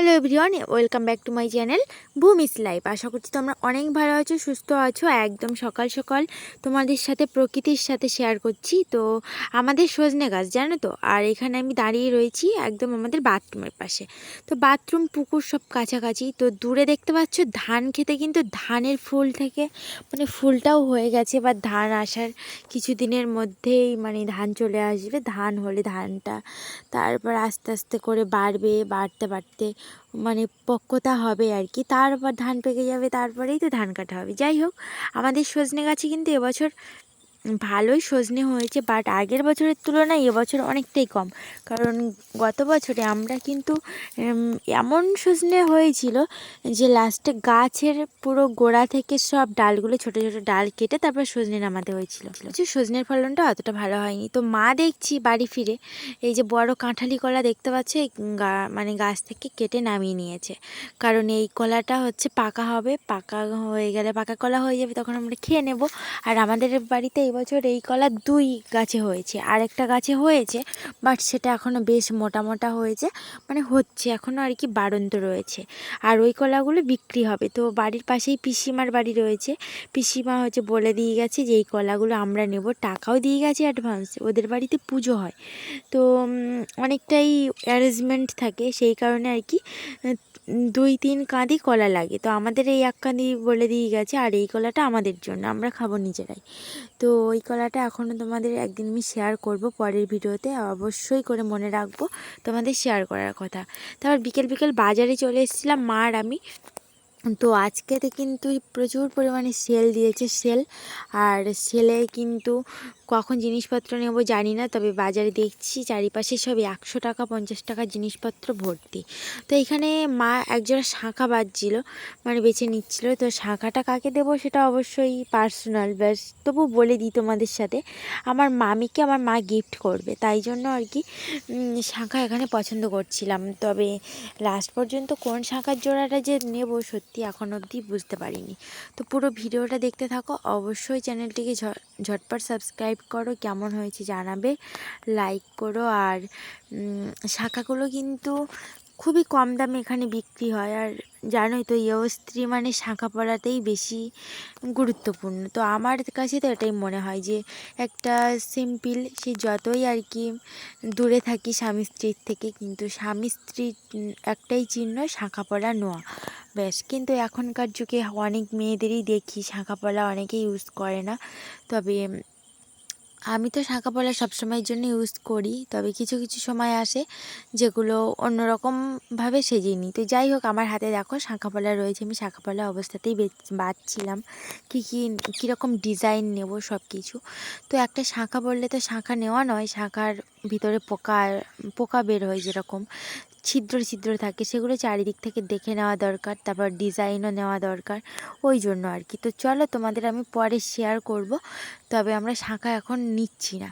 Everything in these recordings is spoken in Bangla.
Hello everyone, welcome back to my channel Bhumi's life. আশা করছি তোমরা অনেক ভালো আছো, সুস্থ আছো। একদম সকাল সকাল তোমাদের সাথে প্রকৃতির সাথে শেয়ার করছি। তো আমাদের সজনে গাছ জানো তো, আর এখানে আমি দাঁড়িয়ে রয়েছি একদম আমাদের বাথরুমের পাশে। তো বাথরুম পুকুর সব কাছাকাছি। তো দূরে দেখতে পাচ্ছ ধান খেতে, কিন্তু ধানের ফুল থেকে মানে ফুলটাও হয়ে গেছে, বা ধান আসার কিছুদিনের মধ্যেই মানে ধান চলে আসবে। ধান হলে ধানটা তারপর আস্তে আস্তে করে বাড়বে, বাড়তে বাড়তে মানে পক্কতা হবে আর কি। তারপর ধান পেকে যাবে, তারপরেই তো ধান কাটা হবে। যাই হোক, আমাদের সজনে গাছে কিন্তু এবছর ভালোই সজনে হয়েছে, বাট আগের বছরের তুলনায় এবছর অনেকটাই কম। কারণ গত বছরে আমরা কিন্তু এমন সজনে হয়েছিল যে লাস্টে গাছের পুরো গোড়া থেকে সব ডালগুলো, ছোটো ছোটো ডাল কেটে তারপর সজনে নামাতে হয়েছিল। সজনের ফলনটা অতটা ভালো হয়নি। তো মা দেখছি বাড়ি ফিরে এই যে বড় কাঁঠালি কলা দেখতে পাচ্ছ, এই মানে গাছ থেকে কেটে নামিয়ে নিয়েছে। কারণ এই কলাটা হচ্ছে পাকা হবে, পাকা হয়ে গেলে পাকা কলা হয়ে যাবে, তখন আমরা খেয়ে নেব। আর আমাদের বাড়িতে এবছর এই কলা 2 গাছে হয়েছে, আর একটা গাছে হয়েছে বাট সেটা এখনও বেশ মোটা মোটা হয়েছে, মানে হচ্ছে এখনও আর কি, বাড়ন্ত রয়েছে। আর ওই কলাগুলো বিক্রি হবে। তো বাড়ির পাশেই পিসিমার বাড়ি রয়েছে, পিসিমা হচ্ছে বলে দিয়ে গেছে যে এই কলাগুলো আমরা নেব, টাকাও দিয়ে গেছে অ্যাডভান্স। ওদের বাড়িতে পুজো হয়, তো অনেকটাই অ্যারেঞ্জমেন্ট থাকে, সেই কারণে আর কি 2-3 কাঁদি কলা লাগে। তো আমাদের এই 1 কাঁদি বলে দিয়ে গেছে, আর এই কলাটা আমাদের জন্য, আমরা খাবো নিজেরাই। তো ওই কলাটা এখনও তোমাদের একদিন আমি শেয়ার করব পরের ভিডিওতে, অবশ্যই করে মনে রাখবো তোমাদের শেয়ার করার কথা। তারপর বিকেল বিকেল বাজারে চলে এসেছিলাম মা আর আমি। তো আজকেতে কিন্তু প্রচুর পরিমাণে সেল দিয়েছে, সেল। আর সেলে কিন্তু কখন জিনিসপত্র নেব জানি না, তবে বাজারে দেখছি চারিপাশে সব 100 টাকা 50 টাকার জিনিসপত্র ভর্তি। তো এখানে মা একজোড়া শাঁখা বাজছিল, মানে বেছে নিচ্ছিল। তো শাঁখাটা কাকে দেবো সেটা অবশ্যই পার্সোনাল, ব্যাস তবু বলে দিই তোমাদের সাথে, আমার মামিকে আমার মা গিফট করবে, তাই জন্য আর কি শাঁখা এখানে পছন্দ করছিলাম। তবে লাস্ট পর্যন্ত কোন শাঁখার জোড়াটা যে নেব সত্যি এখন অবধি বুঝতে পারিনি। তো পুরো ভিডিওটা দেখতে থাকো, অবশ্যই চ্যানেলটিকে ঝটপট সাবস্ক্রাইব করো, কেমন হয়েছে জানাবে, লাইক করো। আর শাঁখাগুলো কিন্তু খুবই কম দামে এখানে বিক্রি হয়। আর জানোই তো স্ত্রী মানে শাঁখা পরাতেই বেশি গুরুত্বপূর্ণ। তো আমার কাছে তো এটাই মনে হয় যে একটা সিম্পল, সে যতই আর কি দূরে থাকি স্বামী স্ত্রীর থেকে, কিন্তু স্বামী স্ত্রীর একটাই চিহ্ন শাঁখা পরা নোয়া, ব্যাস। কিন্তু এখনকার যুগে অনেক মেয়েদেরই দেখি শাঁখা পলা অনেকেই ইউজ করে না। তবে আমি তো শাঁখা পলা সবসময়ের জন্য ইউজ করি, তবে কিছু কিছু সময় আসে যেগুলো অন্যরকমভাবে সেজিয়ে নিই। তো যাই হোক, আমার হাতে দেখো শাঁখা পলা রয়েছে, আমি শাঁখা পলা অবস্থাতেই বাছছিলাম কীরকম ডিজাইন নেব সব কিছু। তো একটা শাঁখা বললে তো শাঁখা নেওয়া নয়, শাঁখার ভিতরে পোকা বের হয়, যেরকম ছিদ্র ছিদ্র থাকে, সেগুলো চারিদিক থেকে দেখে নেওয়া দরকার, তারপর ডিজাইনও নেওয়া দরকার, ওই জন্য আর কি। তো চলো তোমাদের আমি পরে শেয়ার করব, তবে আমরা শাঁখা এখন নিচ্ছি না।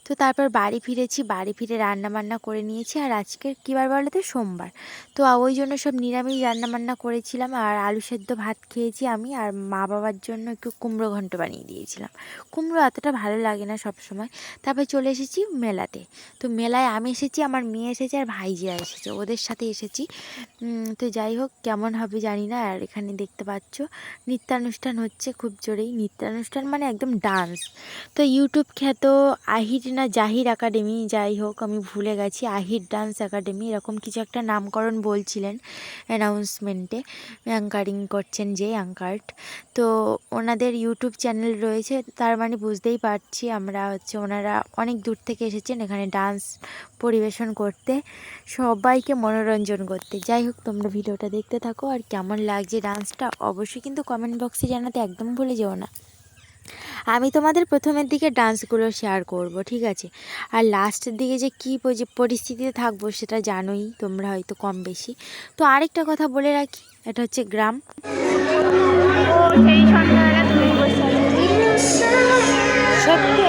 তো তারপর বাড়ি ফিরেছি, বাড়ি ফিরে রান্নাবান্না করে নিয়েছি। আর আজকে কী বার বলো তো, সোমবার। তো ওই জন্য সব নিরামিষ রান্নাবান্না করেছিলাম, আর আলু সেদ্ধ ভাত খেয়েছি আমি। আর মা বাবার জন্য একটু কুমড়ো ঘন্ট বানিয়ে দিয়েছিলাম। কুমড়ো এতটা ভালো লাগে না সব সময়। তারপর চলে এসেছি মেলাতে। তো মেলায় আমি এসেছি, আমার মেয়ে এসেছে, আর ভাইজিয়া এসেছে, ওদের সাথে এসেছি। তো যাই হোক, কেমন হবে জানি না। আর এখানে দেখতে পাচ্ছ নৃত্যানুষ্ঠান হচ্ছে খুব জোরেই, নৃত্যানুষ্ঠান মানে একদম ডান্স। তো ইউটিউব খ্যাত আহির না জাহির একাডেমি, যাই হোক আমি ভুলে গেছি, আহির ডান্স একাডেমি এরকম কিছু একটা নামকরণ বলছিলেন অ্যানাউন্সমেন্টে, অ্যাঙ্কারিং করছেন যে অ্যাঙ্কার্ড। তো ওনাদের ইউটিউব চ্যানেল রয়েছে, তার মানে বুঝতেই পারছি আমরা হচ্ছে ওনারা অনেক দূর থেকে এসেছেন এখানে ডান্স পরিবেশন করতে, সবাইকে মনোরঞ্জন করতে। যাই হোক, তোমরা ভিডিওটা দেখতে থাকো, আর কেমন লাগছে ডান্সটা অবশ্যই কিন্তু কমেন্ট বক্সে জানাতে একদম ভুলে যেও না। আমি তোমাদের প্রথমের দিকে ডান্সগুলো শেয়ার করব, ঠিক আছে? আর লাস্টের দিকে যে কী পরিস্থিতিতে থাকবো সেটা জানোই তোমরা হয়তো কম বেশি। তো আরেকটা কথা বলে রাখি, এটা হচ্ছে গ্রাম। সত্যি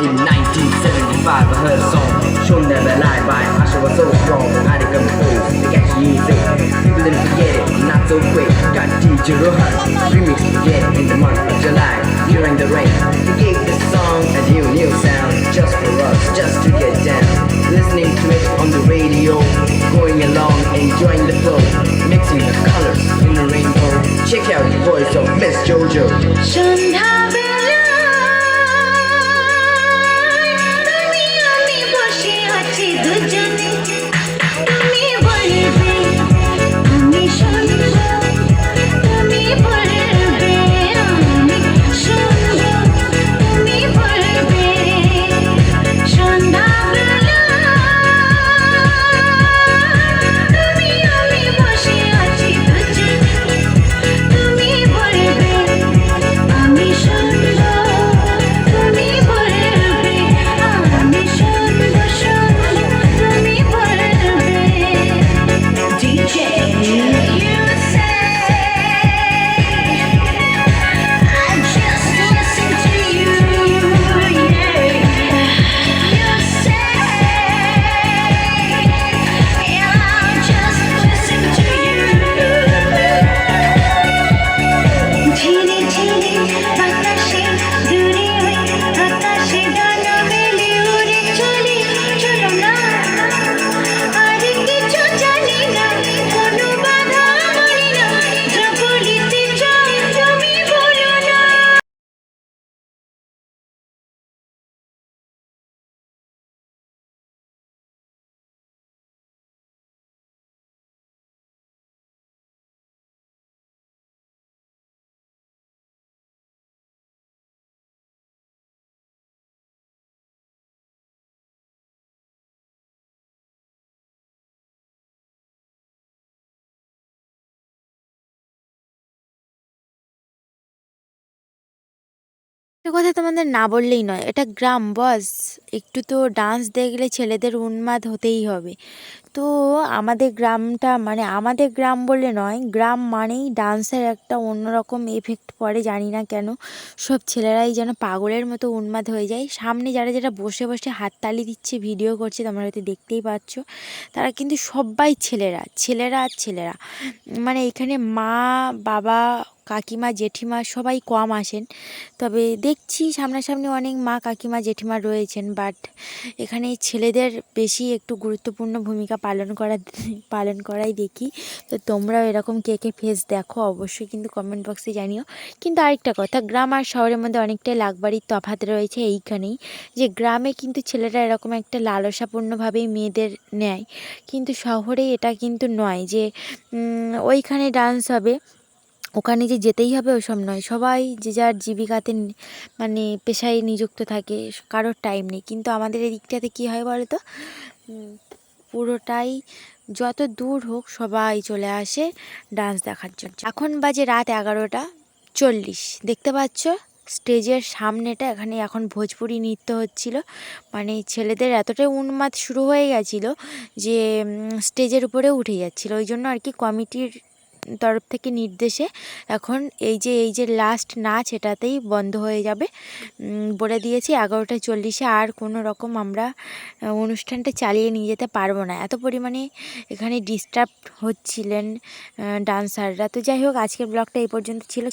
In 1975 I heard a song, shown never lied by Usher was so strong, I had to come through to catch you easy. then forget it, not so quick. Got DJ Rohan, remix again in the month of July. During the rain, he gave this song a new sound, just for us, just to get down. Listening to it on the radio, going along, enjoying the flow, mixing the colors in the rainbow. Check out the voice of Miss Jojo. একটা কথা তোমাদের না বললেই নয়, এটা গ্রাম বস, একটু তো ডান্স দেখলে ছেলেদের উন্মাদ হতেই হবে। তো আমাদের গ্রামটা মানে আমাদের গ্রাম বলে নয়, গ্রাম মানেই ডান্সের একটা অন্যরকম এফেক্ট পড়ে, জানি না কেন সব ছেলেরাই যেন পাগলের মতো উন্মাদ হয়ে যায়। সামনে যারা যারা বসে বসে হাততালি দিচ্ছে, ভিডিও করছে, তোমরা হয়তো দেখতেই পাচ্ছ, তারা কিন্তু সবাই ছেলেরা ছেলেরা আর ছেলেরা। মানে এখানে মা বাবা কাকিমা জেঠিমা সবাই কম আসেন, তবে দেখছি সামনাসামনি অনেক মা কাকিমা জেঠিমা রয়েছেন, বাট এখানে ছেলেদের বেশি একটু গুরুত্বপূর্ণ ভূমিকা পালন করাই দেখি। তো তোমরাও এরকম কে কে ফেস দেখো অবশ্যই কিন্তু কমেন্ট বক্সে জানিও। কিন্তু আরেকটা কথা, গ্রাম আর শহরের মধ্যে অনেকটাই লাগবাড়ির তফাৎ রয়েছে এইখানেই, যে গ্রামে কিন্তু ছেলেরা এরকম একটা লালসাপূর্ণভাবেই মেয়েদের নেয়, কিন্তু শহরে এটা কিন্তু নয় যে ওইখানে ডান্স হবে ওখানে যে যেতেই হবে ওসব নয়। সবাই যে যার জীবিকাতে মানে পেশায় নিযুক্ত থাকে, কারোর টাইম নেই। কিন্তু আমাদের এই দিকটাতে কী হয় বলো তো, পুরোটাই যত দূর হোক সবাই চলে আসে ডান্স দেখার জন্য। এখন বাজে রাত 11:40, দেখতে পাচ্ছ স্টেজের সামনেটা, এখানে এখন ভোজপুরি নৃত্য হচ্ছিল। মানে ছেলেদের এতটাই উন্মাদ শুরু হয়ে গেছিলো যে স্টেজের উপরে উঠে যাচ্ছিলো, ওই জন্য আর কি কমিটির তরফ থেকে নির্দেশে এখন এই যে লাস্ট নাচ এটাতেই বন্ধ হয়ে যাবে বলে দিয়েছি। 11:40 আর কোনো রকম আমরা অনুষ্ঠানটা চালিয়ে নিয়ে যেতে পারবো না, এত পরিমাণে এখানে ডিস্টার্ব হচ্ছিলেন ডান্সাররা। তো যাই হোক, আজকের ব্লগটা এই পর্যন্ত ছিল।